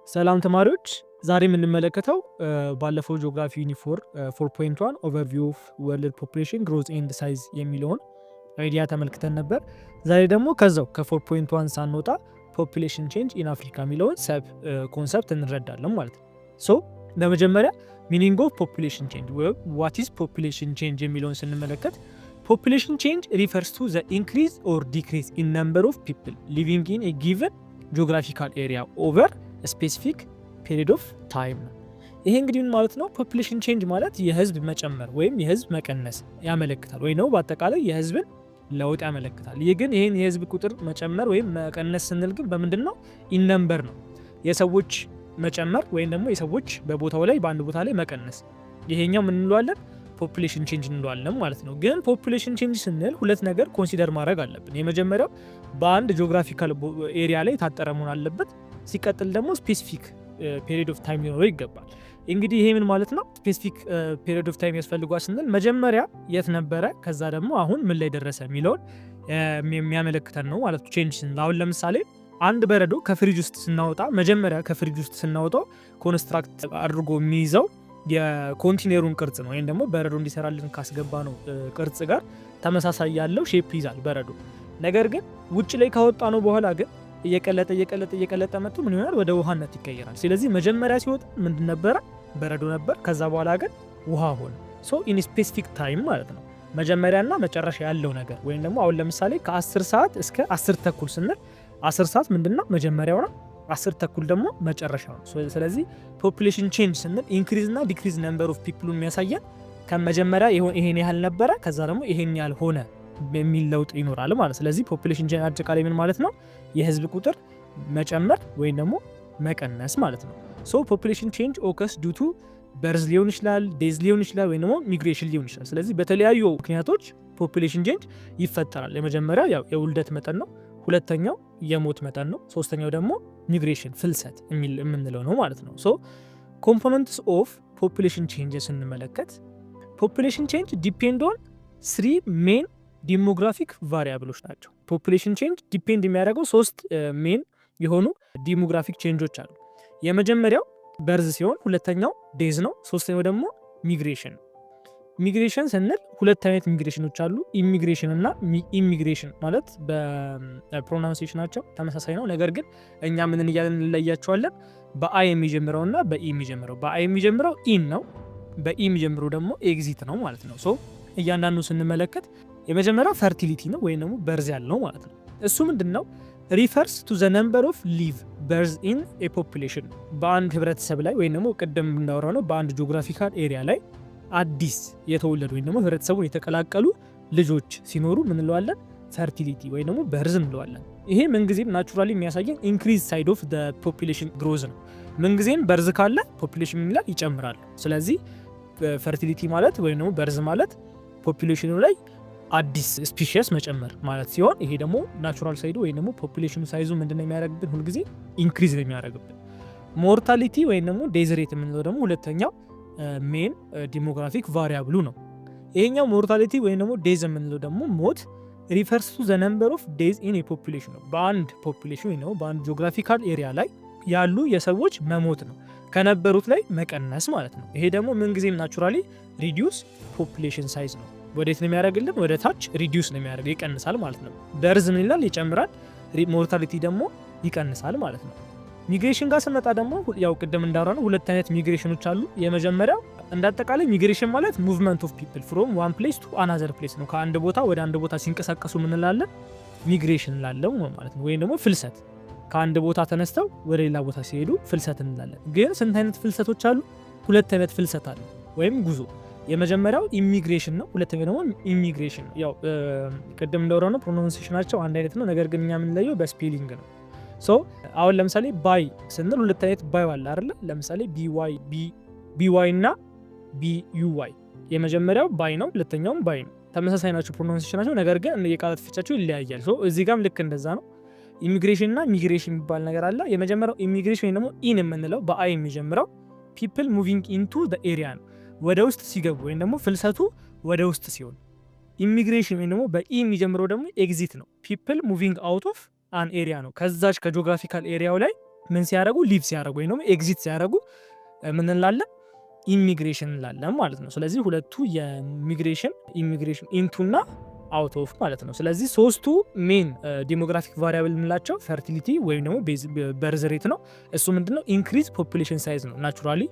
ሰላም ተማሪዎች፣ ዛሬ የምንመለከተው ባለፈው ጂኦግራፊ ዩኒፎር 4.1 ኦቨርቪው ኦፍ ወርልድ ፖፑሌሽን ግሮዝ ኤንድ ሳይዝ የሚለውን አይዲያ ተመልክተን ነበር። ዛሬ ደግሞ ከዛው ከ4.1 ሳንወጣ ፖፑሌሽን ቼንጅ ኢን አፍሪካ የሚለውን ሰብ ኮንሰፕት እንረዳለን ማለት ነው። ሶ ለመጀመሪያ ሚኒንግ ኦፍ ፖፑሌሽን ቼንጅ ወይ ዋት ኢዝ ፖፑሌሽን ቼንጅ የሚለውን ስንመለከት ፖፑሌሽን ቼንጅ ሪፈርስ ቱ ዘ ኢንክሪዝ ኦር ዲክሪዝ ኢን ነምበር ኦፍ ፒፕል ሊቪንግ ኢን ኤ ጊቨን ጂኦግራፊካል ኤሪያ ኦቨር ስፔሲፊክ ፔሪድ ኦፍ ታይም ነው። ይሄ እንግዲህ ምን ማለት ነው? ፖፑሌሽን ቼንጅ ማለት የህዝብ መጨመር ወይም የህዝብ መቀነስ ያመለክታል፣ ወይ ነው በአጠቃላይ የህዝብን ለውጥ ያመለክታል። ይህ ግን ይህን የህዝብ ቁጥር መጨመር ወይም መቀነስ ስንል ግን በምንድን ነው? ኢን ነምበር ነው። የሰዎች መጨመር ወይም ደግሞ የሰዎች በቦታው ላይ በአንድ ቦታ ላይ መቀነስ፣ ይሄኛው ምን እንለዋለን? ፖፑሌሽን ቼንጅ እንለዋለን ማለት ነው። ግን ፖፑሌሽን ቼንጅ ስንል ሁለት ነገር ኮንሲደር ማድረግ አለብን። የመጀመሪያው በአንድ ጂኦግራፊካል ኤሪያ ላይ የታጠረ መሆን አለበት። ሲቀጥል ደግሞ ስፔሲፊክ ፔሪድ ኦፍ ታይም ሊኖረው ይገባል። እንግዲህ ይሄ ምን ማለት ነው? ስፔሲፊክ ፔሪድ ኦፍ ታይም ያስፈልጓል ስንል መጀመሪያ የት ነበረ፣ ከዛ ደግሞ አሁን ምን ላይ ደረሰ የሚለውን የሚያመለክተን ነው ማለት ነው። ቼንጅ ስንል አሁን ለምሳሌ አንድ በረዶ ከፍሪጅ ውስጥ ስናወጣ መጀመሪያ ከፍሪጅ ውስጥ ስናወጣው ኮንስትራክት አድርጎ የሚይዘው የኮንቲኔሩን ቅርጽ ነው፣ ወይም ደግሞ በረዶ እንዲሰራልን ካስገባ ነው ቅርጽ ጋር ተመሳሳይ ያለው ሼፕ ይዛል በረዶ። ነገር ግን ውጭ ላይ ካወጣ ነው በኋላ ግን እየቀለጠ መጥቶ ምን ይሆናል? ወደ ውሃነት ይቀየራል። ስለዚህ መጀመሪያ ሲወጣ ምንድን ነበረ? በረዶ ነበር። ከዛ በኋላ ግን ውሃ ሆነ። ሶ ኢን ስፔሲፊክ ታይም ማለት ነው። መጀመሪያና መጨረሻ ያለው ነገር ወይም ደግሞ አሁን ለምሳሌ ከ10 ሰዓት እስከ 10 ተኩል ስንል 10 ሰዓት ምንድነው? መጀመሪያው ነው። 10 ተኩል ደግሞ መጨረሻው ነው። ስለዚህ ፖፑሌሽን ቼንጅ ስንል ኢንክሪዝ እና ዲክሪዝ ነምበር ኦፍ ፒፕሉን የሚያሳየን ከመጀመሪያ ይሄን ያህል ነበረ፣ ከዛ ደግሞ ይሄን ያህል ሆነ የሚል ለውጥ ይኖራል ማለት። ስለዚህ ፖፑሌሽን ቼንጅ አጠቃላይ ምን ማለት ነው? የህዝብ ቁጥር መጨመር ወይም ደግሞ መቀነስ ማለት ነው። ሶ ፖፑሌሽን ቼንጅ ኦከርስ ዱ ቱ በርዝ ሊሆን ይችላል፣ ዴዝ ሊሆን ይችላል፣ ወይም ደግሞ ሚግሬሽን ሊሆን ይችላል። ስለዚህ በተለያዩ ምክንያቶች ፖፑሌሽን ቼንጅ ይፈጠራል። የመጀመሪያው ያው የውልደት መጠን ነው፣ ሁለተኛው የሞት መጠን ነው፣ ሶስተኛው ደግሞ ሚግሬሽን ፍልሰት የምንለው ነው ማለት ነው። ሶ ኮምፖነንትስ ኦፍ ፖፑሌሽን ቼንጅ ስንመለከት ፖፑሌሽን ቼንጅ ዲፔንድ ኦን 3 ሜን ዲሞግራፊክ ቫሪያብሎች ናቸው። ፖፑሌሽን ቼንጅ ዲፔንድ የሚያደርገው 3 ሜን የሆኑ ዲሞግራፊክ ቼንጆች አሉ። የመጀመሪያው በርዝ ሲሆን፣ ሁለተኛው ዴዝ ነው፣ ሶስተኛው ደግሞ ሚግሬሽን። ሚግሬሽን ስንል ሁለት አይነት ሚግሬሽኖች አሉ። ኢሚግሬሽን እና ኢሚግሬሽን ማለት በፕሮናንሴሽናቸው ተመሳሳይ ነው። ነገር ግን እኛ ምን እያለን እንለያቸዋለን? በአይ የሚጀምረው እና በኢ የሚጀምረው። በአይ የሚጀምረው ኢን ነው፣ በኢ የሚጀምረው ደግሞ ኤግዚት ነው ማለት ነው። ሶ እያንዳንዱ ስንመለከት የመጀመሪያው ፈርቲሊቲ ነው ወይም ደግሞ በርዝ ያለው ማለት ነው። እሱ ምንድነው? ሪፈርስ ቱ ዘ ነምበር ኦፍ ሊቭ በርዝ ኢን ኤ ፖፑሌሽን። በአንድ ህብረተሰብ ላይ ወይም ደግሞ ቅድም እንዳወራው ነው በአንድ ጂኦግራፊካል ኤሪያ ላይ አዲስ የተወለዱ ወይም ደግሞ ህብረተሰቡን የተቀላቀሉ ልጆች ሲኖሩ ምን እንለዋለን? ፈርቲሊቲ ወይም ደግሞ በርዝ እንለዋለን። ይሄ ምንጊዜም ናቹራሊ የሚያሳየን ኢንክሪዝ ሳይድ ኦፍ ዘ ፖፑሌሽን ግሮዝ ነው። ምንጊዜም በርዝ ካለ ፖፑሌሽን ምን ይላል? ይጨምራል። ስለዚህ ፈርቲሊቲ ማለት ወይም ደግሞ በርዝ ማለት ፖፑሌሽኑ ላይ አዲስ ስፒሺስ መጨመር ማለት ሲሆን፣ ይሄ ደግሞ ናቹራል ሳይዱ ወይም ደግሞ ፖፑሌሽኑ ሳይዙ ምንድነው የሚያደርግብን? ሁልጊዜ ኢንክሪዝ ነው የሚያደርግብን። ሞርታሊቲ ወይም ደግሞ ዴዝ ሬት የምንለው ደግሞ ሁለተኛው ሜን ዲሞግራፊክ ቫሪያብሉ ነው። ይሄኛው ሞርታሊቲ ወይም ደግሞ ዴዝ የምንለው ደግሞ ሞት ሪፈርስ ቱ ዘ ነምበር ኦፍ ዴዝ ኢን ኤ ፖፑሌሽን ነው። በአንድ ፖፑሌሽን ወይም ደግሞ በአንድ ጂኦግራፊካል ኤሪያ ላይ ያሉ የሰዎች መሞት ነው፣ ከነበሩት ላይ መቀነስ ማለት ነው። ይሄ ደግሞ ምንጊዜም ናቹራሊ ሪዲዩስ ፖፑሌሽን ሳይዝ ነው። ወዴት ነው የሚያደርግልን? ወደ ታች ሪዲዩስ ነው የሚያደርግ፣ ይቀንሳል ማለት ነው። በርዝ ምን ይላል? ይጨምራል። ሞርታሊቲ ደግሞ ይቀንሳል ማለት ነው። ሚግሬሽን ጋር ስንመጣ ደግሞ ያው ቅድም እንዳወራ ነው ሁለት አይነት ሚግሬሽኖች አሉ። የመጀመሪያው እንዳጠቃላይ ሚግሬሽን ማለት ሙቭመንት ኦፍ ፒፕል ፍሮም ዋን ፕሌስ ቱ አናዘር ፕሌስ ነው። ከአንድ ቦታ ወደ አንድ ቦታ ሲንቀሳቀሱ ምን እንላለን? ሚግሬሽን እንላለን ማለት ነው። ወይም ደግሞ ፍልሰት፣ ከአንድ ቦታ ተነስተው ወደ ሌላ ቦታ ሲሄዱ ፍልሰት እንላለን። ግን ስንት አይነት ፍልሰቶች አሉ? ሁለት አይነት ፍልሰት አለ ወይም ጉዞ። የመጀመሪያው ኢሚግሬሽን ነው፣ ሁለተኛው ደግሞ ኢሚግሬሽን ነው። ያው ቅድም እንደወራው ነው ፕሮናንሴሽናቸው አንድ አይነት ነው፣ ነገር ግን እኛ የምንለየው በስፔሊንግ ነው። ሶ አሁን ለምሳሌ ባይ ስንል ሁለት አይነት ባይ አለ አይደል? ለምሳሌ ቢዋይ እና ቢዩዋይ። የመጀመሪያው ባይ ነው፣ ሁለተኛውም ባይ ነው። ተመሳሳይ ናቸው ፕሮናንሴሽናቸው፣ ነገር ግን የቃላት ፍቻቸው ይለያያል። ሶ እዚህ ጋርም ልክ እንደዛ ነው። ኢሚግሬሽን እና ሚግሬሽን የሚባል ነገር አለ። የመጀመሪያው ኢሚግሬሽን ወይ ደግሞ ኢን የምንለው በአይ የሚጀምረው ፒፕል ሙቪንግ ኢንቱ ዘ ኤሪያ ነው፣ ወደ ውስጥ ሲገቡ ወይም ደግሞ ፍልሰቱ ወደ ውስጥ ሲሆን። ኢሚግሬሽን ወይም ደግሞ በኢ የሚጀምረው ደግሞ ኤግዚት ነው፣ ፒፕል ሙቪንግ አውት ኦፍ አን ኤሪያ ነው። ከዛች ከጂኦግራፊካል ኤሪያው ላይ ምን ሲያደርጉ ሊቭ ሲያደርጉ ወይ ደግሞ ኤግዚት ሲያደርጉ ምን እንላለን ኢሚግሬሽን እንላለን ማለት ነው። ስለዚህ ሁለቱ የኢሚግሬሽን ኢንቱና አውት ኦፍ ማለት ነው። ስለዚህ ሶስቱ ሜን ዲሞግራፊክ ቫሪያብል የምንላቸው ፈርቲሊቲ ወይም ደግሞ በርዝ ሬት ነው። እሱ ምንድነው ኢንክሪዝ ፖፑሌሽን ሳይዝ ነው ናቹራሊ።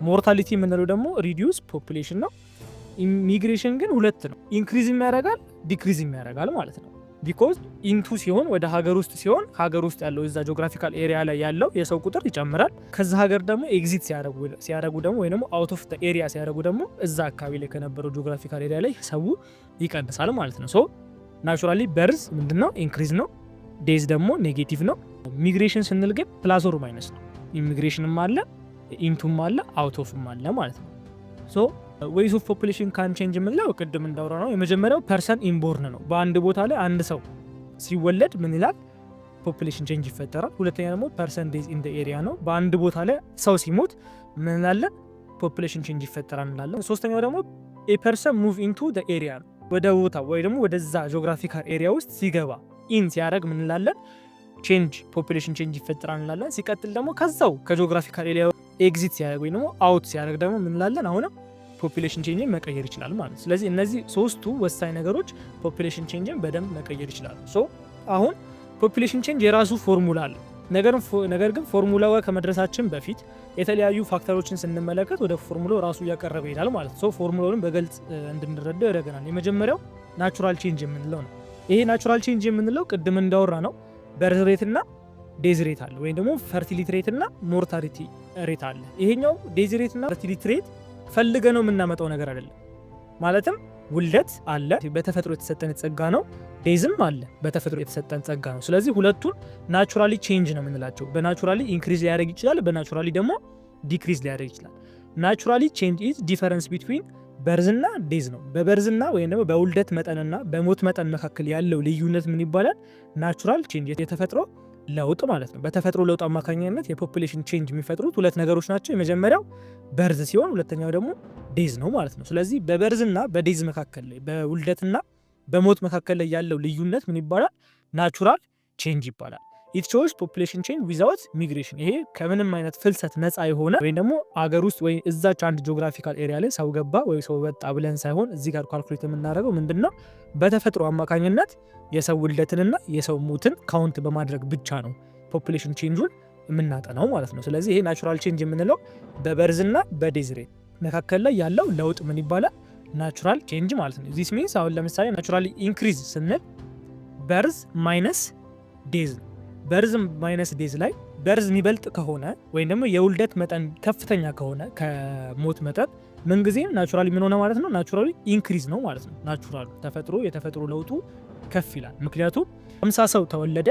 ሞርታሊቲ የምንለው ደግሞ ሪዲዩስ ፖፑሌሽን ነው። ኢሚግሬሽን ግን ሁለት ነው፣ ኢንክሪዝ ያደርጋል ዲክሪዝ ያደርጋል ማለት ነው። ቢኮዝ ኢንቱ ሲሆን ወደ ሀገር ውስጥ ሲሆን ሀገር ውስጥ ያለው እዛ ጂኦግራፊካል ኤሪያ ላይ ያለው የሰው ቁጥር ይጨምራል። ከዛ ሀገር ደግሞ ኤግዚት ሲያደርጉ ደግሞ ወይ ደግሞ አውት ኦፍ ኤሪያ ሲያደርጉ ደግሞ እዛ አካባቢ ላይ ከነበረው ጂኦግራፊካል ኤሪያ ላይ ሰው ይቀንሳል ማለት ነው። ሶ ናቹራሊ በርዝ ምንድነው ኢንክሪዝ ነው፣ ዴዝ ደግሞ ኔጌቲቭ ነው። ሚግሬሽን ስንል ግን ፕላስ ኦር ማይነስ ነው። ኢሚግሬሽንም አለ ኢንቱም አለ አውት ኦፍም አለ ማለት ነው። ሶ ዌይስ ኦፍ ፖፑሌሽን ካን ቼንጅ የምንለው ቅድም እንዳወራ ነው። የመጀመሪያው ፐርሰን ኢንቦርን ነው። በአንድ ቦታ ላይ አንድ ሰው ሲወለድ ምን ይላል ፖፑሌሽን ቼንጅ ይፈጠራል። ሁለተኛ ደግሞ ፐርሰን ዴዝ ኢን ኤሪያ ነው። በአንድ ቦታ ላይ ሰው ሲሞት ምን እንላለን ፖፑሌሽን ቼንጅ ይፈጠራል እንላለን። ሶስተኛው ደግሞ ፐርሰን ሙቭ ኢንቱ ኤሪያ ነው። ወደ ቦታ ወይ ደግሞ ወደዛ ጂኦግራፊካል ኤሪያ ውስጥ ሲገባ ኢን ሲያደርግ ምን እንላለን ቼንጅ ፖፑሌሽን ቼንጅ ይፈጠራል እንላለን። ሲቀጥል ደግሞ ከዛው ከጂኦግራፊካል ኤሪያ ኤግዚት ሲያደርግ ወይ ደግሞ አውት ሲያደርግ ደግሞ ምን እንላለን አሁንም ፖፑሌሽን ቼንጅን መቀየር ይችላል ማለት። ስለዚህ እነዚህ ሶስቱ ወሳኝ ነገሮች ፖፑሌሽን ቼንጅን በደንብ መቀየር ይችላሉ። ሶ አሁን ፖፑሌሽን ቼንጅ የራሱ ፎርሙላ አለ። ነገር ግን ፎርሙላው ከመድረሳችን በፊት የተለያዩ ፋክተሮችን ስንመለከት ወደ ፎርሙላው ራሱ እያቀረበ ይሄዳል ማለት ነው። ሶ ፎርሙላውን በግልጽ እንድንረዳው ያደርገናል። የመጀመሪያው ናቹራል ቼንጅ የምንለው ነው። ይሄ ናቹራል ቼንጅ የምንለው ቅድም እንዳወራ ነው በርዝ ሬት እና ዴዝ ሬት አለ ወይም ደግሞ ፈርቲሊቲ ሬት እና ሞርታሊቲ ሬት አለ። ይሄኛው ዴዝ ሬት እና ፈርቲሊቲ ሬት ፈልገ ነው የምናመጣው ነገር አይደለም። ማለትም ውልደት አለ በተፈጥሮ የተሰጠን ጸጋ ነው፣ ዴዝም አለ በተፈጥሮ የተሰጠን ጸጋ ነው። ስለዚህ ሁለቱን ናቹራሊ ቼንጅ ነው የምንላቸው። በናቹራሊ ኢንክሪዝ ሊያደርግ ይችላል፣ በናቹራሊ ደግሞ ዲክሪዝ ሊያደርግ ይችላል። ናቹራሊ ቼንጅ ኢዝ ዲፈረንስ ቢትዊን በርዝና ዴዝ ነው። በበርዝና ወይም ደግሞ በውልደት መጠንና በሞት መጠን መካከል ያለው ልዩነት ምን ይባላል? ናቹራል ቼንጅ የተፈጥሮ ለውጥ ማለት ነው። በተፈጥሮ ለውጥ አማካኝነት የፖፑሌሽን ቼንጅ የሚፈጥሩት ሁለት ነገሮች ናቸው። የመጀመሪያው በርዝ ሲሆን ሁለተኛው ደግሞ ዴዝ ነው ማለት ነው። ስለዚህ በበርዝና በዴዝ መካከል ላይ በውልደትና በሞት መካከል ላይ ያለው ልዩነት ምን ይባላል? ናቹራል ቼንጅ ይባላል። ኢት ሾውስ ፖፑሌሽን ቼንጅ ዊዛውት ሚግሬሽን። ይሄ ከምንም አይነት ፍልሰት ነፃ የሆነ ወይም ደግሞ አገር ውስጥ ወይ እዛች አንድ ጂኦግራፊካል ኤሪያ ላይ ሰው ገባ ወይ ሰው ወጣ ብለን ሳይሆን እዚህ ጋር ካልኩሌት የምናደርገው ምንድነው በተፈጥሮ አማካኝነት የሰው ውልደትንና የሰው ሞትን ካውንት በማድረግ ብቻ ነው ፖፑሌሽን ቼንጁን የምናጠናው ማለት ነው። ስለዚህ ይሄ ናቹራል ቼንጅ የምንለው በበርዝና በዴዝ ሬት መካከል ላይ ያለው ለውጥ ምን ይባላል? ናቹራል ቼንጅ ማለት ነው። ዚስ ሚንስ አሁን ለምሳሌ ናቹራሊ ኢንክሪዝ ስንል በርዝ ማይነስ ዴዝ፣ በርዝ ማይነስ ዴዝ ላይ በርዝ የሚበልጥ ከሆነ ወይም ደግሞ የውልደት መጠን ከፍተኛ ከሆነ ከሞት መጠን ምንጊዜም ናቹራሊ ምን ሆነ ማለት ነው? ናቹራሊ ኢንክሪዝ ነው ማለት ነው። ናቹራሉ የተፈጥሮ ለውጡ ከፍ ይላል። ምክንያቱም 50 ሰው ተወለደ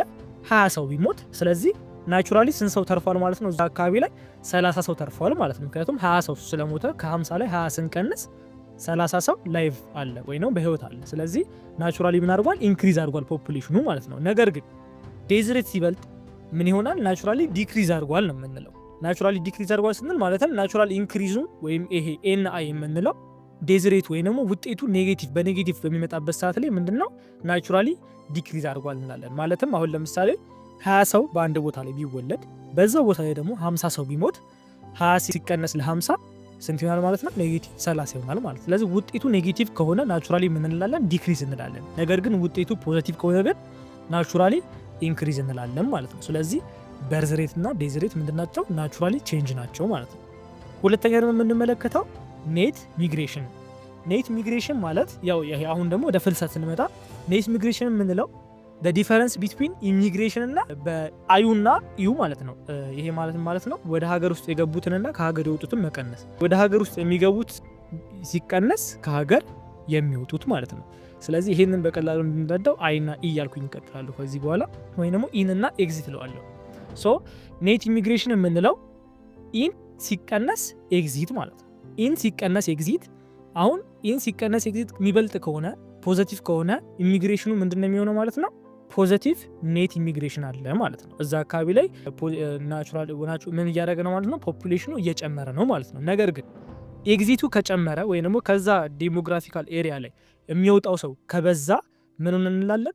20 ሰው ቢሞት፣ ስለዚህ ናቹራሊ ስንት ሰው ተርፏል ማለት ነው? እዛ አካባቢ ላይ 30 ሰው ተርፏል ማለት ነው። ምክንያቱም 20 ሰው ስለሞተ ከ50 ላይ 20 ስንቀንስ 30 ሰው ላይቭ አለ ወይ ነው በህይወት አለ። ስለዚህ ናቹራሊ ምን አድርጓል? ኢንክሪዝ አድርጓል ፖፑሌሽኑ ማለት ነው። ነገር ግን ዴዝ ሬት ሲበልጥ ምን ይሆናል? ናቹራሊ ዲክሪዝ አድርጓል ነው የምንለው። ናቹራሊ ዲክሪዝ አድርጓል ስንል ማለትም ናቹራል ኢንክሪዙ ወይም ይሄ ኤንአይ የምንለው ዴዝ ሬት ወይ ደግሞ ውጤቱ ኔጌቲቭ በኔጌቲቭ በሚመጣበት ሰዓት ላይ ምንድነው ናቹራሊ ዲክሪዝ አድርጓል እንላለን። ማለትም አሁን ለምሳሌ 20 ሰው በአንድ ቦታ ላይ ቢወለድ በዛው ቦታ ላይ ደግሞ 50 ሰው ቢሞት 20 ሲቀነስ ለ50 ስንት ይሆናል ማለት ነው? ኔጌቲቭ 30 ይሆናል ማለት። ስለዚህ ውጤቱ ኔጌቲቭ ከሆነ ናቹራሊ ምን እንላለን? ዲክሪዝ እንላለን። ነገር ግን ውጤቱ ፖዚቲቭ ከሆነ ግን ናቹራሊ ኢንክሪዝ እንላለን ማለት ነው። ስለዚህ በርዝ ሬት እና ዴዝ ሬት ምንድናቸው? ናቹራሊ ቼንጅ ናቸው ማለት ነው። ሁለተኛ ደግሞ የምንመለከተው ኔት ሚግሬሽን። ኔት ሚግሬሽን ማለት ያው አሁን ደግሞ ወደ ፍልሰት ስንመጣ ኔት ሚግሬሽን የምንለው ዲፈረንስ ቢትዊን ኢሚግሬሽን እና በአዩና ዩ ማለት ነው። ይሄ ማለት ነው ወደ ሀገር ውስጥ የገቡትንና ከሀገር የወጡትን መቀነስ። ወደ ሀገር ውስጥ የሚገቡት ሲቀነስ ከሀገር የሚወጡት ማለት ነው። ስለዚህ ይሄንን በቀላሉ እንድንረዳው አይና ኢ ያልኩኝ እንቀጥላለሁ ከዚህ በኋላ ወይ ደግሞ ኢን እና ኤግዚት እለዋለሁ። ሶ ኔት ኢሚግሬሽን የምንለው ኢን ሲቀነስ ኤግዚት ማለት ነው። ኢን ሲቀነስ ኤግዚት። አሁን ኢን ሲቀነስ ኤግዚት የሚበልጥ ከሆነ ፖዚቲቭ ከሆነ ኢሚግሬሽኑ ምንድነው የሚሆነው ማለት ነው? ፖዚቲቭ ኔት ኢሚግሬሽን አለ ማለት ነው። እዛ አካባቢ ላይ ናቹራል ምን እያደረገ ነው ማለት ነው? ፖፑሌሽኑ እየጨመረ ነው ማለት ነው። ነገር ግን ኤግዚቱ ከጨመረ ወይ ደግሞ ከዛ ዲሞግራፊካል ኤሪያ ላይ የሚወጣው ሰው ከበዛ ምን እንላለን?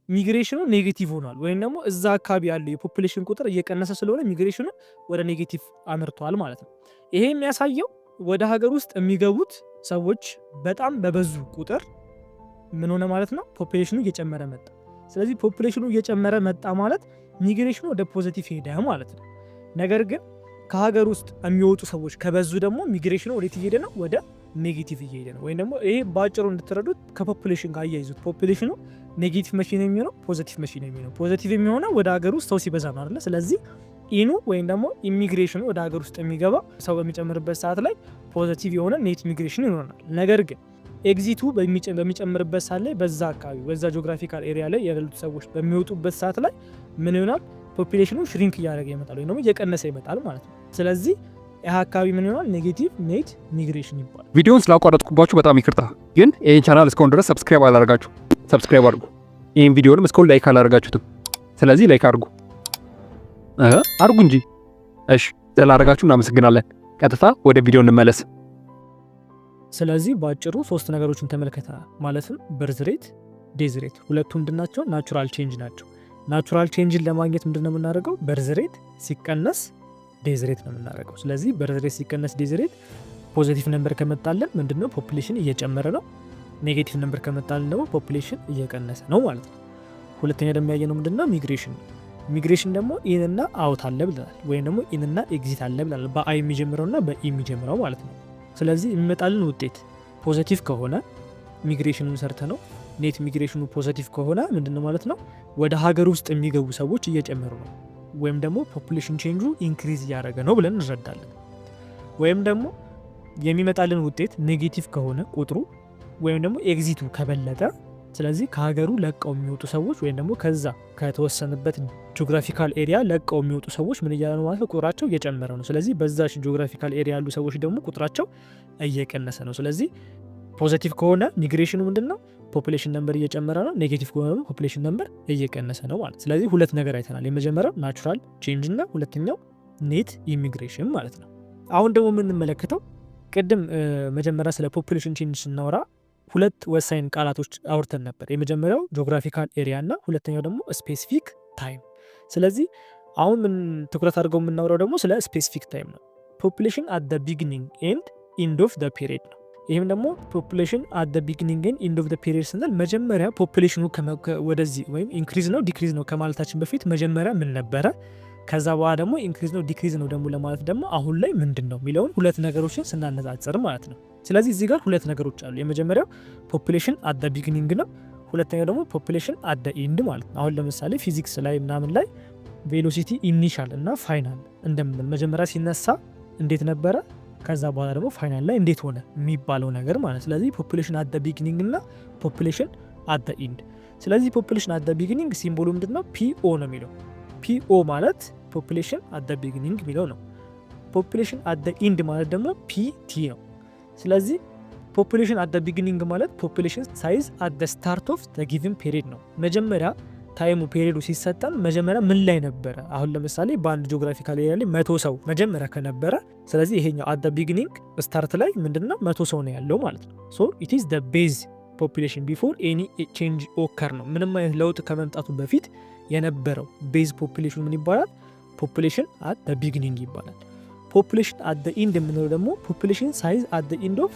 ሚግሬሽኑ ኔጌቲቭ ሆኗል ወይም ደግሞ እዛ አካባቢ ያለው የፖፑሌሽን ቁጥር እየቀነሰ ስለሆነ ሚግሬሽኑ ወደ ኔጌቲቭ አምርቷል ማለት ነው። ይሄ የሚያሳየው ወደ ሀገር ውስጥ የሚገቡት ሰዎች በጣም በበዙ ቁጥር ምን ሆነ ማለት ነው? ፖፑሌሽኑ እየጨመረ መጣ። ስለዚህ ፖፑሌሽኑ እየጨመረ መጣ ማለት ሚግሬሽኑ ወደ ፖዚቲቭ ሄደ ማለት ነው። ነገር ግን ከሀገር ውስጥ የሚወጡ ሰዎች ከበዙ ደግሞ ሚግሬሽኑ ወዴት እየሄደ ነው? ወደ ኔጌቲቭ እየሄደ ነው። ወይም ደግሞ ይሄ በአጭሩ እንድትረዱት ከፖፑሌሽን ጋር አያይዙት። ፖፑሌሽኑ ኔጌቲቭ መቼ ነው የሚሆነው? ፖዚቲቭ መቼ ነው የሚሆነው? ፖዚቲቭ የሚሆነው ወደ ሀገር ውስጥ ሰው ሲበዛ ነው አይደለ? ስለዚህ ኢኑ ወይም ደግሞ ኢሚግሬሽኑ ወደ ሀገር ውስጥ የሚገባ ሰው በሚጨምርበት ሰዓት ላይ ፖዚቲቭ የሆነ ኔት ሚግሬሽን ይሆናል። ነገር ግን ኤግዚቱ በሚጨምርበት ሰዓት ላይ በዛ አካባቢ በዛ ጂኦግራፊካል ኤሪያ ላይ ያሉት ሰዎች በሚወጡበት ሰዓት ላይ ምን ይሆናል? ፖፑሌሽኑ ሽሪንክ እያደረገ ይመጣል ወይም ደግሞ እየቀነሰ ይመጣል ማለት ነው። ስለዚህ ይህ አካባቢ ምን ይሆናል? ኔጌቲቭ ኔት ሚግሬሽን ይባላል። ቪዲዮውን ስላቋረጥኩባችሁ በጣም ይቅርታ። ግን ይህን ቻናል እስካሁን ድረስ ሰብስክራይብ አላደርጋችሁ፣ ሰብስክራይብ አድርጉ። ይህን ቪዲዮንም እስካሁን ላይክ አላደርጋችሁትም፣ ስለዚህ ላይክ አድርጉ አድርጉ እንጂ። እሺ ስላደረጋችሁ እናመሰግናለን። ቀጥታ ወደ ቪዲዮ እንመለስ። ስለዚህ በአጭሩ ሶስት ነገሮችን ተመልክተናል። ማለትም በርዝ ሬት፣ ዴዝ ሬት። ሁለቱ ምንድናቸው? ናቹራል ቼንጅ ናቸው። ናቹራል ቼንጅን ለማግኘት ምንድነው የምናደርገው? በርዝ ሬት ሲቀነስ ዴዝ ሬት ነው የምናደርገው። ስለዚህ በርዝ ሬት ሲቀነስ ዴዝ ሬት ፖዚቲቭ ነምበር ከመጣለን ምንድነው? ፖፑሌሽን እየጨመረ ነው። ኔጌቲቭ ነምበር ከመጣለን ደግሞ ፖፑሌሽን እየቀነሰ ነው ማለት ነው። ሁለተኛ ደግሞ ያየነው ምንድነው? ሚግሬሽን ነው። ሚግሬሽን ደግሞ ኢንና አውት አለ ብለናል፣ ወይም ደግሞ ኢንና ኤግዚት አለ ብለናል። በአይ የሚጀምረውና በኢ የሚጀምረው ማለት ነው። ስለዚህ የሚመጣልን ውጤት ፖዚቲቭ ከሆነ ሚግሬሽኑን ሰርተ ነው። ኔት ሚግሬሽኑ ፖዚቲቭ ከሆነ ምንድነው ማለት ነው? ወደ ሀገር ውስጥ የሚገቡ ሰዎች እየጨመሩ ነው፣ ወይም ደግሞ ፖፑሌሽን ቼንጁ ኢንክሪዝ እያደረገ ነው ብለን እንረዳለን። ወይም ደግሞ የሚመጣልን ውጤት ኔጌቲቭ ከሆነ ቁጥሩ ወይም ደግሞ ኤግዚቱ ከበለጠ፣ ስለዚህ ከሀገሩ ለቀው የሚወጡ ሰዎች ወይም ደግሞ ከዛ ከተወሰነበት ጂኦግራፊካል ኤሪያ ለቀው የሚወጡ ሰዎች ምን እያለ ነው ማለት ነው? ቁጥራቸው እየጨመረ ነው። ስለዚህ በዛ ጂኦግራፊካል ኤሪያ ያሉ ሰዎች ደግሞ ቁጥራቸው እየቀነሰ ነው። ስለዚህ ፖዚቲቭ ከሆነ ሚግሬሽኑ ምንድነው? ፖፑሌሽን ነምበር እየጨመረ ነው። ኔጌቲቭ ከሆነ ደግሞ ፖፑሌሽን ነምበር እየቀነሰ ነው ማለት። ስለዚህ ሁለት ነገር አይተናል። የመጀመሪያው ናቹራል ቼንጅ እና ሁለተኛው ኔት ኢሚግሬሽን ማለት ነው። አሁን ደግሞ የምንመለከተው ቅድም መጀመሪያ ስለ ፖፑሌሽን ቼንጅ ስናወራ ሁለት ወሳኝ ቃላቶች አውርተን ነበር። የመጀመሪያው ጂኦግራፊካል ኤሪያ እና ሁለተኛው ደግሞ ስፔሲፊክ ታይም። ስለዚህ አሁን ምን ትኩረት አድርገው የምናወራው ደግሞ ስለ ስፔሲፊክ ታይም ነው። ፖፑሌሽን አት ዘ ቢጊኒንግ ኤንድ ኢንድ ኦፍ ዘ ፔሪድ ነው። ይህም ደግሞ ፖፑሌሽን አት ዘ ቢጊኒንግ ኤንድ ኢንድ ኦፍ ዘ ፔሪድ ስንል መጀመሪያ ፖፑሌሽኑ ወደዚህ ወይም ኢንክሪዝ ነው ዲክሪዝ ነው ከማለታችን በፊት መጀመሪያ ምን ነበረ፣ ከዛ በኋላ ደግሞ ኢንክሪዝ ነው ዲክሪዝ ነው ደግሞ ለማለት ደግሞ አሁን ላይ ምንድን ነው የሚለውን ሁለት ነገሮችን ስናነጻጽር ማለት ነው። ስለዚህ እዚህ ጋር ሁለት ነገሮች አሉ። የመጀመሪያው ፖፑሌሽን አት ዘ ቢጊኒንግ ነው። ሁለተኛው ደግሞ ፖፑሌሽን አት ዘ ኢንድ ማለት ነው። አሁን ለምሳሌ ፊዚክስ ላይ ምናምን ላይ ቬሎሲቲ ኢኒሻል እና ፋይናል እንደምንል መጀመሪያ ሲነሳ እንዴት ነበረ፣ ከዛ በኋላ ደግሞ ፋይናል ላይ እንዴት ሆነ የሚባለው ነገር ማለት። ስለዚህ ፖፑሌሽን አት ዘ ቢጊኒንግ እና ፖፑሌሽን አት ዘ ኢንድ። ስለዚህ ፖፑሌሽን አት ዘ ቢጊኒንግ ሲምቦሉ ምንድነው? ፒኦ ነው የሚለው። ፒኦ ማለት ፖፑሌሽን አት ዘ ቢጊኒንግ የሚለው ነው። ፖፑሌሽን አት ዘ ኢንድ ማለት ደግሞ ፒቲ ነው። ስለዚህ ፖፑሌሽን አት ዘ ቢጊኒንግ ማለት ፖፑሌሽን ሳይዝ አት ዘ ስታርት ኦፍ ዘ ጊቭን ፔሪድ ነው። መጀመሪያ ታይሙ ፔሪዱ ሲሰጠን መጀመሪያ ምን ላይ ነበረ? አሁን ለምሳሌ በአንድ ጂኦግራፊካል ኤሪያ ላይ 100 ሰው መጀመሪያ ከነበረ፣ ስለዚህ ይሄኛው አት ዘ ቢጊኒንግ ስታርት ላይ ምንድነው 100 ሰው ነው ያለው ማለት ነው። ሶ ኢት ኢዝ ዘ ቤዝ ፖፑሌሽን ቢፎር ኤኒ ቼንጅ ኦከር ነው። ምንም አይነት ለውጥ ከመምጣቱ በፊት የነበረው ቤዝ ፖፑሌሽን ምን ይባላል? ፖፑሌሽን አት ዘ ቢጊኒንግ ይባላል። ፖፑሌሽን አት ዘ ኢንድ የምንለው ደግሞ ፖፑሌሽን ሳይዝ አት ዘ ኢንድ ኦፍ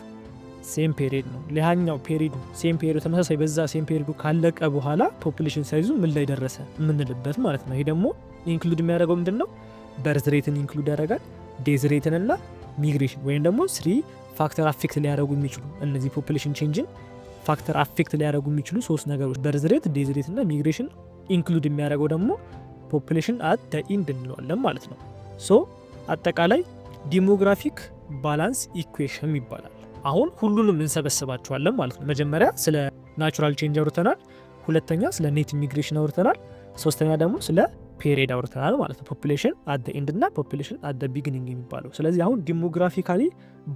ሴም ፔሪድ ነው። ሌላኛው ፔሪዱ ሴም ፔሪዱ ተመሳሳይ በዛ ሴም ፔሪዱ ካለቀ በኋላ ፖፑሌሽን ሳይዙ ምን ላይ ደረሰ የምንልበት ማለት ነው። ይሄ ደግሞ ኢንክሉድ የሚያደርገው ምንድነው? በርዝ ሬትን ኢንክሉድ ያደርጋል፣ ዴዝ ሬትን እና ሚግሬሽን ወይም ደግሞ ስሪ ፋክተር አፌክት ሊያደርጉ የሚችሉ እነዚህ ፖፑሌሽን ቼንጅን ፋክተር አፌክት ሊያደርጉ የሚችሉ ሶስት ነገሮች በርዝ ሬት፣ ዴዝ ሬት እና ሚግሬሽን ኢንክሉድ የሚያደርገው ደግሞ ፖፑሌሽን አት ዘ ኢንድ እንለዋለን ማለት ነው። ሶ አጠቃላይ ዲሞግራፊክ ባላንስ ኢኩዌሽን ይባላል። አሁን ሁሉንም እንሰበስባቸዋለን ማለት ነው። መጀመሪያ ስለ ናቹራል ቼንጅ አውርተናል፣ ሁለተኛ ስለ ኔት ኢሚግሬሽን አውርተናል፣ ሶስተኛ ደግሞ ስለ ፔሪድ አውርተናል ማለት ነው። ፖፑሌሽን አት ዘ ኢንድ እና ፖፑሌሽን አት ዘ ቢጊኒንግ የሚባለው። ስለዚህ አሁን ዲሞግራፊካሊ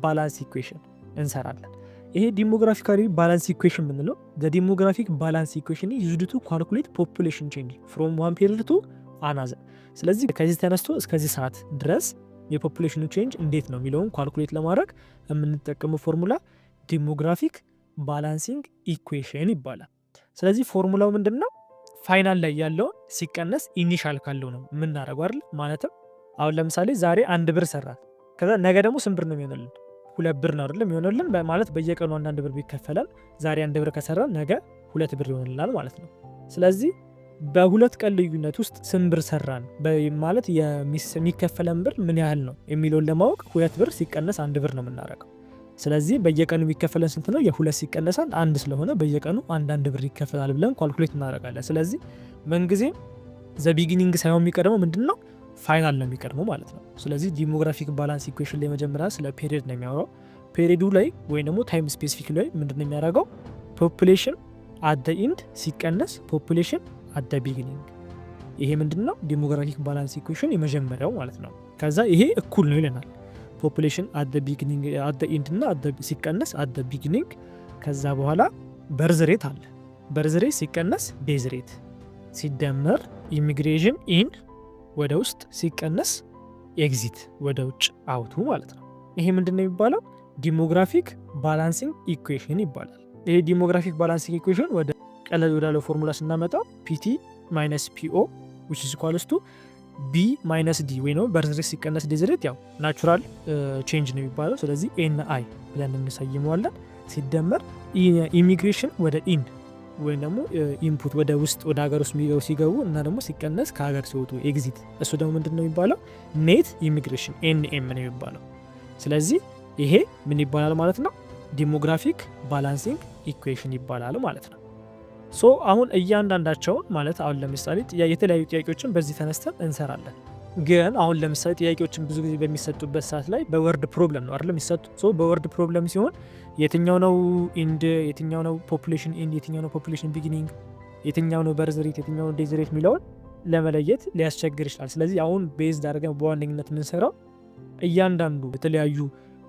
ባላንስ ኢኩዌሽን እንሰራለን። ይሄ ዲሞግራፊካሊ ባላንስ ኢኩዌሽን የምንለው ዲሞግራፊክ ባላንስ ኢኩዌሽን ዩዝድ ቱ ካልኩሌት ፖፑሌሽን ቼንጅ ፍሮም ዋን ፔሪድ ቱ አናዘር። ስለዚህ ከዚህ ተነስቶ እስከዚህ ሰዓት ድረስ የፖፑሌሽኑ ቼንጅ እንዴት ነው የሚለውን ካልኩሌት ለማድረግ የምንጠቀመው ፎርሙላ ዲሞግራፊክ ባላንሲንግ ኢኩዌሽን ይባላል። ስለዚህ ፎርሙላው ምንድን ነው? ፋይናል ላይ ያለውን ሲቀነስ ኢኒሻል ካለው ነው የምናደርገው አይደል? ማለትም አሁን ለምሳሌ ዛሬ 1 ብር ሰራን፣ ከዛ ነገ ደግሞ ስንት ብር ነው የሚሆንልን? 2 ብር ነው አይደል የሚሆንልን? ማለት በየቀኑ 1 ብር ቢከፈላል ዛሬ 1 ብር ከሰራን ነገ 2 ብር ይሆንልናል ማለት ነው። ስለዚህ በሁለት ቀን ልዩነት ውስጥ ስንት ብር ሰራን ማለት የሚከፈለን ብር ምን ያህል ነው የሚለውን ለማወቅ 2 ብር ሲቀነስ 1 ብር ነው የምናደርገው። ስለዚህ በየቀኑ የሚከፈለን ስንት ነው? የ2 ሲቀነስ 1 ስለሆነ በየቀኑ 1 ብር ይከፈላል ብለን ኳልኩሌት እናደርጋለን። ስለዚህ ምንጊዜም ዘ ቢጊኒንግ ሳይሆን የሚቀድመው ምንድን ነው? ፋይናል ነው የሚቀድመው ማለት ነው። ስለዚህ ዲሞግራፊክ ባላንስ ኢኩዌሽን ላይ መጀመሪያ ስለ ፔሪድ ነው የሚያወራው። ፔሪዱ ላይ ወይም ደግሞ ታይም ስፔሲፊክ ላይ ምንድን ነው የሚያደርገው? ፖፑሌሽን አት ደ ኢንድ ሲቀነስ ፖፑሌሽን አት ደ ቢጊኒንግ። ይሄ ምንድን ነው? ዲሞግራፊክ ባላንስ ኢኩዌሽን የመጀመሪያው ማለት ነው። ከዛ ይሄ እኩል ነው ይለናል። ፖፑሌሽን አት ደ ቢጊኒንግ አት ደ ኢንድ እና ሲቀነስ አት ደ ቢጊኒንግ። ከዛ በኋላ በርዝ ሬት አለ። በርዝ ሬት ሲቀነስ ዴዝ ሬት ሲደመር ኢሚግሬሽን ኢን ወደ ውስጥ ሲቀነስ ኤግዚት ወደ ውጭ አውቱ ማለት ነው። ይሄ ምንድን ነው የሚባለው? ዲሞግራፊክ ባላንሲንግ ኢኩዌሽን ይባላል። ይሄ ዲሞግራፊክ ባላንሲንግ ኢኩዌሽን ወደ ቀለል ወዳለው ፎርሙላ ስናመጣው ፒቲ ማይነስ ፒኦ which is equals to ቢ ማይነስ ዲ ወይ ነው በርዝ ሬት ሲቀነስ ዴዝ ሬት ያው ናቹራል ቼንጅ ነው የሚባለው። ስለዚህ ኤን አይ ብለን እንሰይመዋለን። ሲደመር ኢሚግሬሽን ወደ ኢን ወይም ደግሞ ኢንፑት ወደ ውስጥ ወደ ሀገር ውስጥ ሲገቡ እና ደግሞ ሲቀነስ ከሀገር ሲወጡ ኤግዚት፣ እሱ ደግሞ ምንድን ነው የሚባለው? ኔት ኢሚግሬሽን ኤንኤም ነው የሚባለው። ስለዚህ ይሄ ምን ይባላል ማለት ነው? ዲሞግራፊክ ባላንሲንግ ኢኩዌሽን ይባላል ማለት ነው። ሶ አሁን እያንዳንዳቸውን ማለት አሁን ለምሳሌ የተለያዩ ጥያቄዎችን በዚህ ተነስተን እንሰራለን። ግን አሁን ለምሳሌ ጥያቄዎችን ብዙ ጊዜ በሚሰጡበት ሰዓት ላይ በወርድ ፕሮብለም ነው አይደል የሚሰጡ። ሶ በወርድ ፕሮብለም ሲሆን የትኛው ነው ኢንድ፣ የትኛው ነው ፖፑሌሽን ኢንድ፣ የትኛው ነው ፖፑሌሽን ቢጊኒንግ፣ የትኛው ነው በርዝ ሬት፣ የትኛው ነው ዴዝ ሬት የሚለውን ለመለየት ሊያስቸግር ይችላል። ስለዚህ አሁን ቤዝድ አድርገን በዋነኝነት የምንሰራው እያንዳንዱ የተለያዩ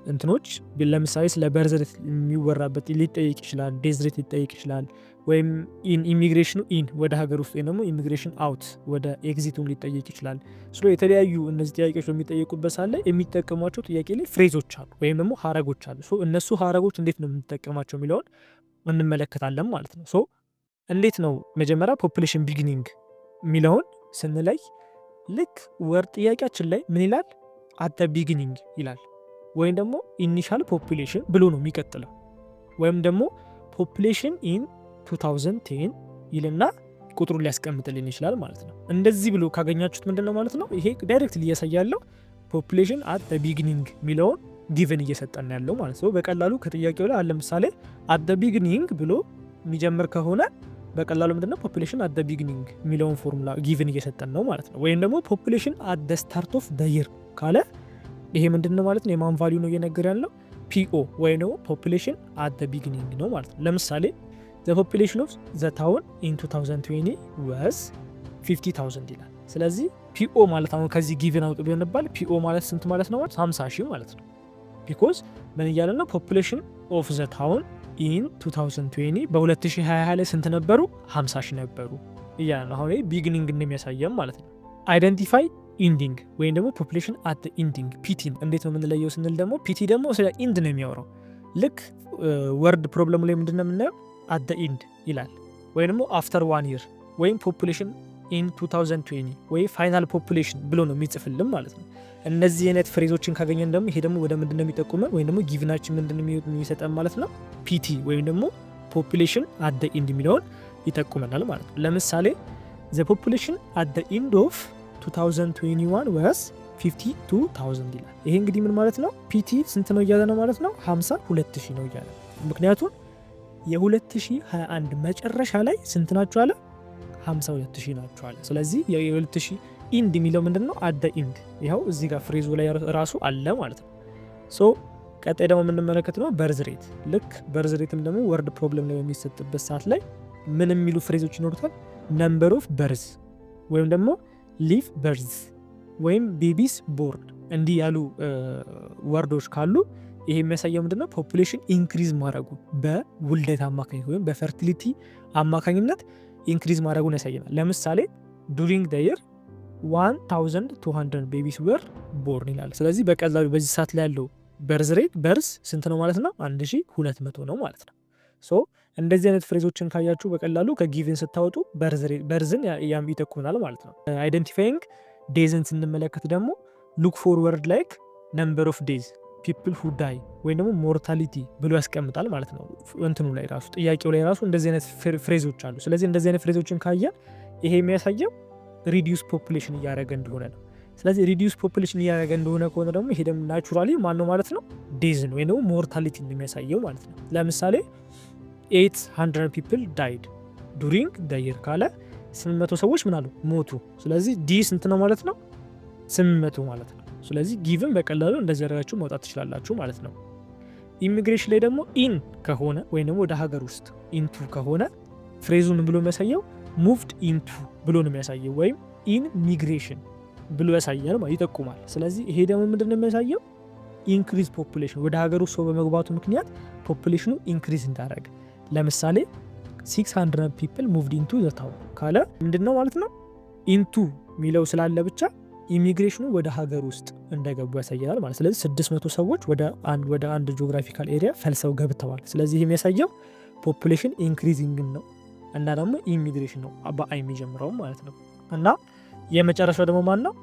እንትኖች ለምሳሌ ስለ በርዝ ሬት የሚወራበት ሊጠይቅ ይችላል፣ ዴዝ ሬት ሊጠይቅ ይችላል፣ ወይም ኢሚግሬሽኑ ኢን ወደ ሀገር ውስጥ ወይም ደግሞ ኢሚግሬሽን አውት ወደ ኤግዚቱም ሊጠይቅ ይችላል። ስለ የተለያዩ እነዚህ ጥያቄዎች በሚጠየቁበት ሳለ የሚጠቀሟቸው ጥያቄ ላይ ፍሬዞች አሉ ወይም ደግሞ ሀረጎች አሉ። እነሱ ሀረጎች እንዴት ነው የምንጠቀማቸው የሚለውን እንመለከታለን ማለት ነው። እንዴት ነው መጀመሪያ ፖፑሌሽን ቢጊኒንግ የሚለውን ስንለይ ልክ ወር ጥያቄያችን ላይ ምን ይላል? አት ዘ ቢጊኒንግ ይላል ወይም ደግሞ ኢኒሻል ፖፑሌሽን ብሎ ነው የሚቀጥለው። ወይም ደግሞ ፖፑሌሽን ኢን 2010 ይልና ቁጥሩን ሊያስቀምጥልን ይችላል ማለት ነው። እንደዚህ ብሎ ካገኛችሁት ምንድን ነው ማለት ነው? ይሄ ዳይሬክት እያሳያለው ፖፑሌሽን አት ዘ ቢጊኒንግ የሚለውን ጊቨን እየሰጠን ያለው ማለት ነው። በቀላሉ ከጥያቄው ላይ ለምሳሌ አት ዘ ቢጊኒንግ ብሎ የሚጀምር ከሆነ በቀላሉ ምንድነው ፖፑሌሽን አት ዘ ቢጊኒንግ የሚለውን ፎርሙላ ጊቨን እየሰጠን ነው ማለት ነው። ወይም ደግሞ ፖፑሌሽን አት ዘ ስታርት ኦፍ ዘ ይር ካለ ይሄ ምንድነው ማለት ነው? የማን ቫልዩ ነው እየነገር ያለው? ፒኦ ወይ ነው ፖፑሌሽን አት ዘ ቢጊኒንግ ነው ማለት ነው። ለምሳሌ the population of the town in 2020 was 50,000 ይላል። ስለዚህ ፒኦ ማለት አሁን ከዚህ ጊቨን አውጥ ቢሆንባል ፒኦ ማለት ስንት ማለት ነው? 50,000 ማለት ነው። ቢኮዝ ምን እያለ ነው? ፖፑሌሽን ኦፍ ዘ ታውን ኢን 2020 በ2020 ላይ ስንት ነበሩ? 50,000 ነበሩ እያለ ነው። አሁን ቢጊኒንግ እንደሚያሳየም ማለት ነው። አይደንቲፋይ ኢንዲንግ ወይም ደግሞ ፖፑሌሽን አት ኢንዲንግ ፒቲን እንዴት ነው የምንለየው ስንል ደግሞ ፒቲ ደግሞ ስለ ኢንድ ነው የሚያወራው። ልክ ወርድ ፕሮብለሙ ላይ ምንድን ነው የምናየው? አት ዘ ኢንድ ይላል ወይም ደግሞ አፍተር 1 ይር ወይም ፖፑሌሽን ኢን 2020 ወይ ፋይናል ፖፑሌሽን ብሎ ነው የሚጽፍልን ማለት ነው። እነዚህ አይነት ፍሬዞችን ካገኘን ደግሞ ይሄ ደግሞ ወደ ምንድን ነው የሚጠቁመን ወይም ደግሞ ጊቭናችን ምንድን ነው የሚሰጠን ማለት ነው? ፒቲ ወይም ደግሞ ፖፑሌሽን አት ዘ ኢንድ የሚለውን ይጠቁመናል ማለት ነው። ለምሳሌ ዘ ፖፑሌሽን አት ዘ ኢንድ ኦፍ 2021 was 52,000 ይላል። ይሄ እንግዲህ ምን ማለት ነው? ፒቲ ስንት ነው እያለ ነው ማለት ነው? 52,000 ነው እያለ። ምክንያቱም የ2021 መጨረሻ ላይ ስንት ናቸው አለ? 52,000 ናቸው አለ። ስለዚህ የ2000 ኢንድ የሚለው ምንድን ነው? አት ዘ ኢንድ ይኸው እዚህ ጋር ፍሬዙ ላይ ራሱ አለ ማለት ነው። ቀጣይ ደግሞ የምንመለከት ነው በርዝ ሬት። ልክ በርዝ ሬትም ደግሞ ወርድ ፕሮብለም ላይ በሚሰጥበት ሰዓት ላይ ምን የሚሉ ፍሬዞች ይኖሩታል? ነምበር ኦፍ በርዝ ወይም ደግሞ ሊቭ በርዝ ወይም ቤቢስ ቦርን እንዲህ ያሉ ወርዶች ካሉ ይሄ የሚያሳየው ምንድነው? ፖፑሌሽን ኢንክሪዝ ማድረጉ በውልደት አማካኝነት ወይም በፈርቲሊቲ አማካኝነት ኢንክሪዝ ማድረጉን ያሳየናል። ለምሳሌ ዱሪንግ ዘ ይር 1200 ቤቢስ ወር ቦርን ይላል። ስለዚህ በቀላሉ በዚህ ሰዓት ላይ ያለው በርዝ ሬት በርዝ ስንት ነው ማለት ነው? 1200 ነው ማለት ነው። ሶ እንደዚህ አይነት ፍሬዞችን ካያችሁ በቀላሉ ከጊቭን ስታወጡ በርዝን ይጠቁናል ማለት ነው። አይደንቲፋይንግ ዴዝን ስንመለከት ደግሞ ሉክ ፎርወርድ ላይክ ነምበር ኦፍ ዴዝ ፒፕል ሁ ዳይ ወይም ደግሞ ሞርታሊቲ ብሎ ያስቀምጣል ማለት ነው። እንትኑ ላይ ራሱ ጥያቄው ላይ ራሱ እንደዚህ አይነት ፍሬዞች አሉ። ስለዚህ እንደዚህ አይነት ፍሬዞችን ካየን ይሄ የሚያሳየው ሪዲዩስ ፖፑሌሽን እያደረገ እንደሆነ ነው። ስለዚህ ሪዲዩስ ፖፑሌሽን እያደረገ እንደሆነ ከሆነ ደግሞ ይሄ ደግሞ ናቹራሊ ማነው ማለት ነው ዴዝን ወይም ደግሞ ሞርታሊቲ የሚያሳየው ማለት ነው። ለምሳሌ 800 ፒፕል ዳይድ ዱሪንግ ደ ይር ካለ 800 ሰዎች ምን አሉ ሞቱ። ስለዚህ ዲ ስንት ነው ማለት ነው 800 ማለት ነው። ስለዚህ ጊቭን በቀላሉ እንደዚህ ያደረጋችሁ ማውጣት ትችላላችሁ ማለት ነው። ኢሚግሬሽን ላይ ደግሞ ኢን ከሆነ ወይም ደግሞ ወደ ሀገር ውስጥ ኢንቱ ከሆነ ፍሬዙን ብሎ የሚያሳየው ሙቭድ ኢንቱ ብሎ ነው የሚያሳየው ወይም ኢን ሚግሬሽን ብሎ ያሳያል ይጠቁማል። ስለዚህ ይሄ ደግሞ ምንድን ነው የሚያሳየው ኢንክሪዝ ፖፑሌሽን ወደ ሀገር ውስጥ ሰው በመግባቱ ምክንያት ፖፑሌሽኑ ኢንክሪዝ እንዳደረገ። ለምሳሌ 600 ፒፕል ሙቭድ ኢንቱ ዘ ታውን ካለ ምንድነው ማለት ነው ኢንቱ ሚለው ስላለ ብቻ ኢሚግሬሽኑ ወደ ሀገር ውስጥ እንደገቡ ያሳያል ማለት። ስለዚህ 600 ሰዎች ወደ አንድ ጂኦግራፊካል ኤሪያ ፈልሰው ገብተዋል። ስለዚህ የሚያሳየው ፖፑሌሽን ኢንክሪዚንግ ነው እና ደግሞ ኢሚግሬሽን ነው በአይ የሚጀምረው ማለት ነው። እና የመጨረሻው ደግሞ ማን ነው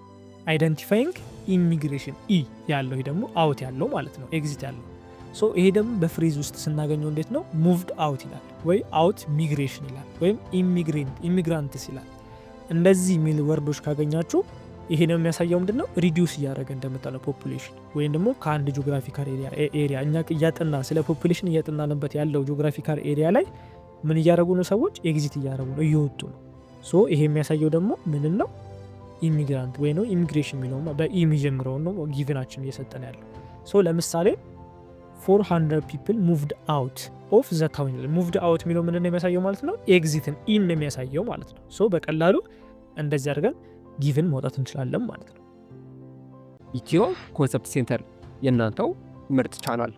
አይደንቲፋይንግ ኢሚግሬሽን ኢ ያለው ይሄ ደግሞ አውት ያለው ማለት ነው ኤግዚት ያለው። ሶ ይሄ ደግሞ በፍሬዝ ውስጥ ስናገኘው እንዴት ነው ሙቭድ አውት ይላል ወይ አውት ሚግሬሽን ይላል ወይም ኢሚግራንትስ ይላል። እንደዚህ የሚል ወርዶች ካገኛችሁ ይሄ ነው የሚያሳየው ምንድነው ሪዲዩስ እያደረገ እንደመጣ ነው ፖፑሌሽን ወይም ደግሞ ከአንድ ጂኦግራፊካል ኤሪያ እኛ እያጠና ስለ ፖፑሌሽን እያጠናንበት ያለው ጂኦግራፊካል ኤሪያ ላይ ምን እያደረጉ ነው ሰዎች ኤግዚት እያደረጉ ነው እየወጡ ነው። ሶ ይሄ የሚያሳየው ደግሞ ምንን ነው ኢሚግራንት ወይ ነው ኢሚግሬሽን የሚለው በኢ የሚጀምረው ነው ጊቭናችን እየሰጠን ያለው። ሶ ለምሳሌ 400 ፒፕል ሙቭድ አውት ኦፍ ዘ ታውን ይላል። ሙቭድ አውት የሚለው ምንድን ነው የሚያሳየው ማለት ነው ኤግዚትን ኢን ነው የሚያሳየው ማለት ነው። ሶ በቀላሉ እንደዚህ አድርገን ጊቭን ማውጣት እንችላለን ማለት ነው። ኢትዮ ኮንሰፕት ሴንተር የእናንተው ምርጥ ቻናል